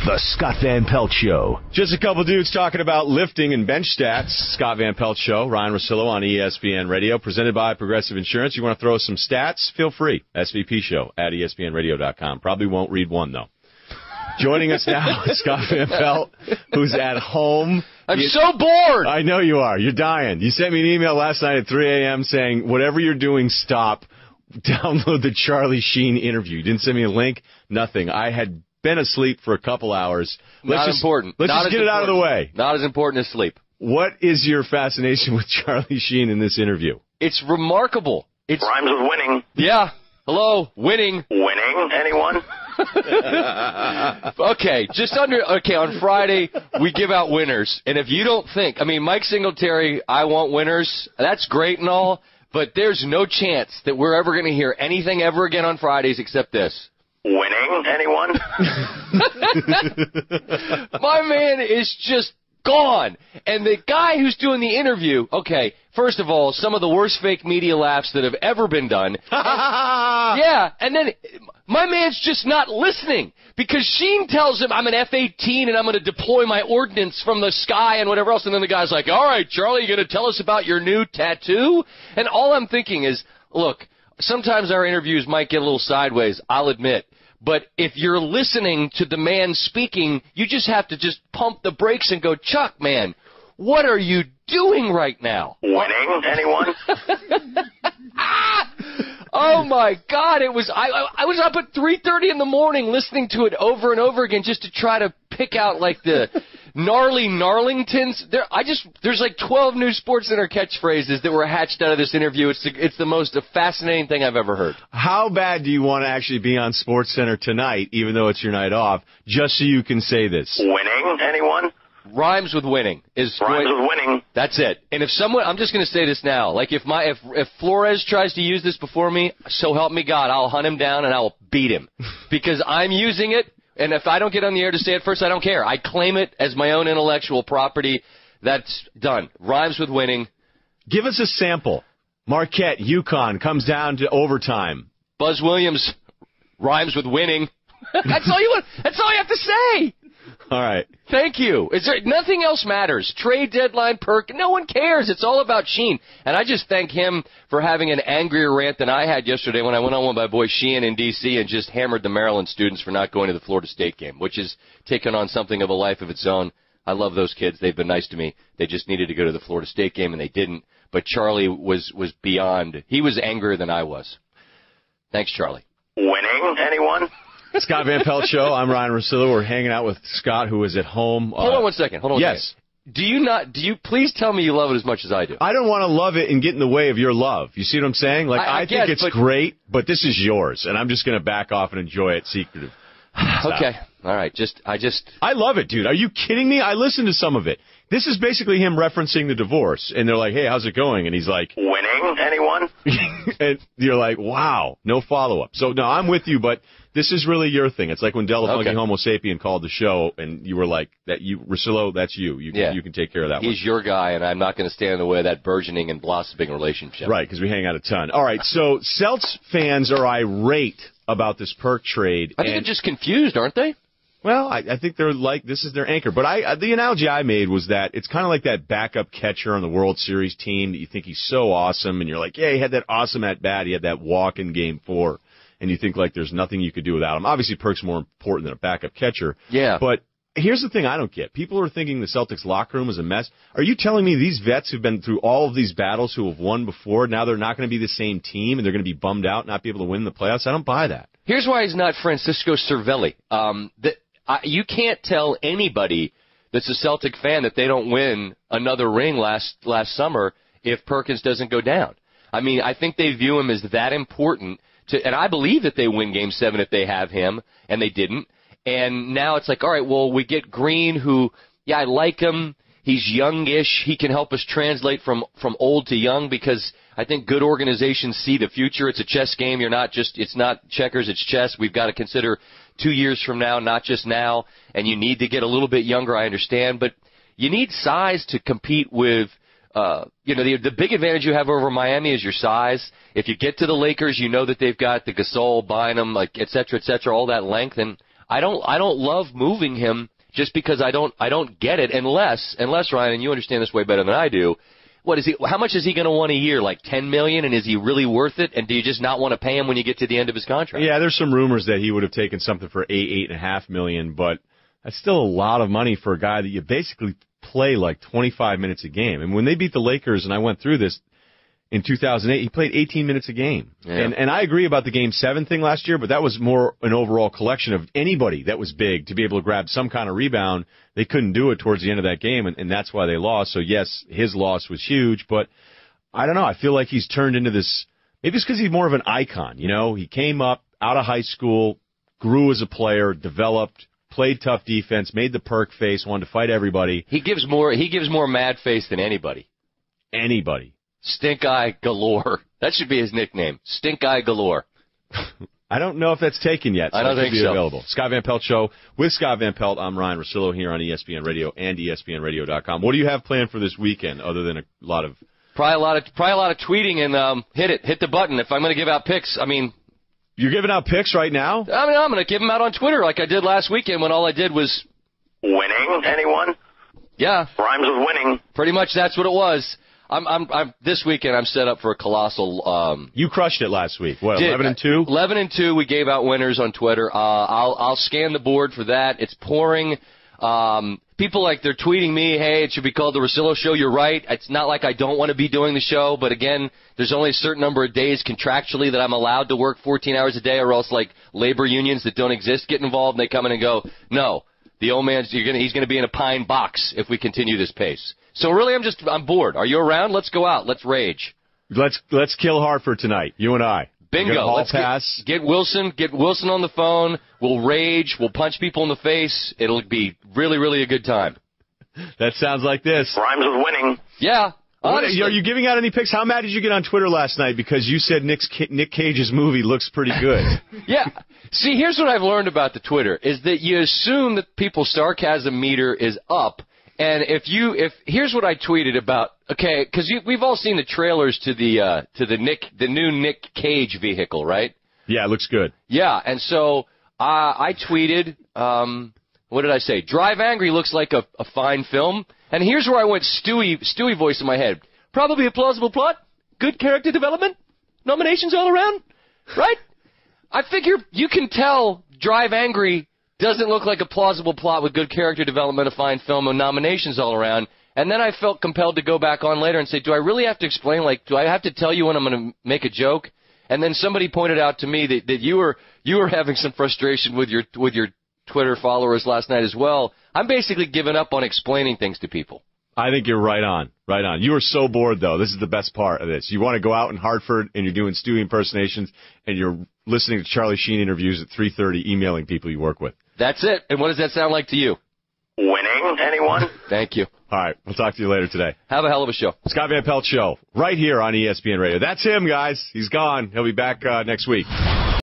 The Scott Van Pelt Show. Just a couple dudes talking about lifting and bench stats. Scott Van Pelt Show. Ryen Russillo on ESPN Radio. Presented by Progressive Insurance. You want to throw some stats? Feel free. SVP Show at ESPNRadio.com. Probably won't read one, though. Joining us now is Scott Van Pelt, who's at home. I'm so bored. I know you are. You're dying. You sent me an email last night at 3 a.m. saying, whatever you're doing, stop. Download the Charlie Sheen interview. You didn't send me a link. Nothing. I had been asleep for a couple hours. Let's just get it out of the way. Not as important as sleep. What is your fascination with Charlie Sheen in this interview? It's remarkable. It rhymes with winning. Yeah. Hello. Winning. Winning? Anyone? Okay. On Friday, we give out winners. And if you don't think, Mike Singletary, I want winners, that's great and all, but there's no chance that we're ever going to hear anything ever again on Fridays except this. Winning? Anyone? My man is just gone. And the guy who's doing the interview, okay, first of all, some of the worst fake media laughs that have ever been done. Yeah, and then my man's just not listening because Sheen tells him I'm an F-18 and I'm going to deploy my ordnance from the sky and whatever else. And then the guy's like, all right, Charlie, you going to tell us about your new tattoo? And all I'm thinking is, look, sometimes our interviews might get a little sideways, I'll admit. But if you're listening to the man speaking, you just have to just pump the brakes and go, Chuck, man, what are you doing right now? Winning? Anyone? Oh, my God. I was up at 3:30 in the morning listening to it over and over again just to try to pick out, like, the gnarly Gnarlingtons. There's like 12 new SportsCenter catchphrases that were hatched out of this interview. It's the most fascinating thing I've ever heard. How bad do you want to actually be on SportsCenter tonight, even though it's your night off, just so you can say this? Winning? Anyone? Rhymes with winning. Rhymes with winning. That's it. And if someone, I'm just going to say this now, like if Flores tries to use this before me, so help me God, I'll hunt him down and I'll beat him because I'm using it. And if I don't get on the air to say it first, I don't care. I claim it as my own intellectual property. That's done. Rhymes with winning. Give us a sample. Marquette, UConn comes down to overtime. Buzz Williams rhymes with winning. That's all you have to say. All right. Thank you. Nothing else matters. Trade deadline perk. No one cares. It's all about Sheen. And I just thank him for having an angrier rant than I had yesterday when I went on with my boy Sheen in D.C. and just hammered the Maryland students for not going to the Florida State game, which is taken on something of a life of its own. I love those kids. They've been nice to me. They just needed to go to the Florida State game, and they didn't. But Charlie was beyond. He was angrier than I was. Thanks, Charlie. Winning? Anyone? Scott Van Pelt Show. I'm Ryen Russillo. We're hanging out with Scott, who is at home. Hold on one second. Yes. Do you please tell me you love it as much as I do? I don't want to love it and get in the way of your love. You see what I'm saying? Like, I think it's great, but this is yours, and I'm just going to back off and enjoy it secretive. Okay. All right. I love it, dude. Are you kidding me? I listened to some of it. This is basically him referencing the divorce, and they're like, hey, how's it going? And he's like, winning? Anyone? And you're like, wow, no follow-up. So, no, I'm with you, but this is really your thing. It's like when Delafunky Homo Sapien called the show, and you were like, Russillo, that's you. You can take care of that one. He's your guy, and I'm not going to stand in the way of that burgeoning and blossoming relationship. Right, because we hang out a ton. All right, so Celts fans are irate about this perk trade. I think they're just confused, aren't they? Well, I think they're like, this is their anchor. But the analogy I made was that it's kind of like that backup catcher on the World Series team that you think he's so awesome, and you're like, yeah, he had that awesome at-bat. He had that walk in Game 4. And you think, like, there's nothing you could do without him. Obviously, Perk's more important than a backup catcher. Yeah. But here's the thing I don't get. People are thinking the Celtics locker room is a mess. Are you telling me these vets who've been through all of these battles, who have won before, now they're not going to be the same team and they're going to be bummed out, not be able to win the playoffs? I don't buy that. Here's why he's not Francisco Cervelli. You can't tell anybody that's a Celtic fan that they don't win another ring last summer if Perkins doesn't go down. I mean, I think they view him as that important. And I believe that they win Game 7 if they have him, and they didn't. And now it's like, all right, well, we get Green, who, yeah, I like him. He's youngish. He can help us translate from old to young because I think good organizations see the future. It's a chess game. It's not checkers, it's chess. We've got to consider 2 years from now, not just now. And you need to get a little bit younger, I understand. But you need size to compete with the big advantage you have over Miami is your size. If you get to the Lakers, you know that they've got the Gasol, Bynum, like et cetera, all that length. And I don't love moving him just because I don't get it unless Ryan, and you understand this way better than I do. What is he? How much is he going to want a year? Like $10 million, and is he really worth it? And do you just not want to pay him when you get to the end of his contract? Yeah, there's some rumors that he would have taken something for $8.5 million, but that's still a lot of money for a guy that you basically play like 25 minutes a game. And when they beat the Lakers, and I went through this in 2008, he played 18 minutes a game. Yeah. And I agree about the Game 7 thing last year, but that was more an overall collection of anybody that was big to be able to grab some kind of rebound. They couldn't do it towards the end of that game, and that's why they lost. So, yes, his loss was huge, but I don't know. I feel like he's turned into this – maybe it's because he's more of an icon, you know. He came up out of high school, grew as a player, developed, played tough defense, made the perk face, wanted to fight everybody. He gives more mad face than anybody. Anybody. Stink Eye Galore. That should be his nickname. Stink Eye Galore. I don't know if that's taken yet. So I don't think so. Available. Scott Van Pelt Show with Scott Van Pelt. I'm Ryen Russillo here on ESPN Radio and ESPNRadio.com. What do you have planned for this weekend other than a lot of tweeting and hit the button if I'm going to give out picks. I mean, you're giving out picks right now? I mean, I'm going to give them out on Twitter like I did last weekend when all I did was winning. Anyone? Yeah, rhymes with winning. Pretty much that's what it was. I'm this weekend. I'm set up for a colossal. You crushed it last week. What? 11-2. 11-2. We gave out winners on Twitter. I'll scan the board for that. It's pouring. People they're tweeting me, hey, it should be called the Russillo Show. You're right. It's not like I don't want to be doing the show, but again, there's only a certain number of days contractually that I'm allowed to work 14 hours a day, or else labor unions that don't exist get involved and they come in and go, no, the old man's he's gonna be in a pine box if we continue this pace. So really, I'm bored. Are you around? Let's go out. Let's rage. Let's kill Hartford tonight. You and I. Bingo. Let's get Wilson. Get Wilson on the phone. We'll rage. We'll punch people in the face. It'll be really, really a good time. That sounds like this. Rhymes with winning. Yeah. Honestly. Are you giving out any picks? How mad did you get on Twitter last night because you said Nick Cage's movie looks pretty good? Yeah. See, here's what I've learned about the Twitter is that you assume that people's sarcasm meter is up. And here's what I tweeted about, okay, because we've all seen the trailers to the new Nick Cage vehicle, right? Yeah, it looks good. Yeah, and so I tweeted, what did I say? Drive Angry looks like a fine film. And here's where I went Stewie voice in my head. Probably a plausible plot, good character development, nominations all around, right? I figure you can tell Drive Angry doesn't look like a plausible plot with good character development, a fine film, and nominations all around. And then I felt compelled to go back on later and say, do I really have to explain, do I have to tell you when I'm going to make a joke? And then somebody pointed out to me that you were having some frustration with your Twitter followers last night as well. I'm basically giving up on explaining things to people. I think you're right on. Right on. You were so bored, though. This is the best part of this. You want to go out in Hartford, and you're doing Stewie impersonations, and you're listening to Charlie Sheen interviews at 3:30, emailing people you work with. That's it. And what does that sound like to you? Winning. Anyone? Thank you. All right. We'll talk to you later today. Have a hell of a show. Scott Van Pelt Show, right here on ESPN Radio. That's him, guys. He's gone. He'll be back next week.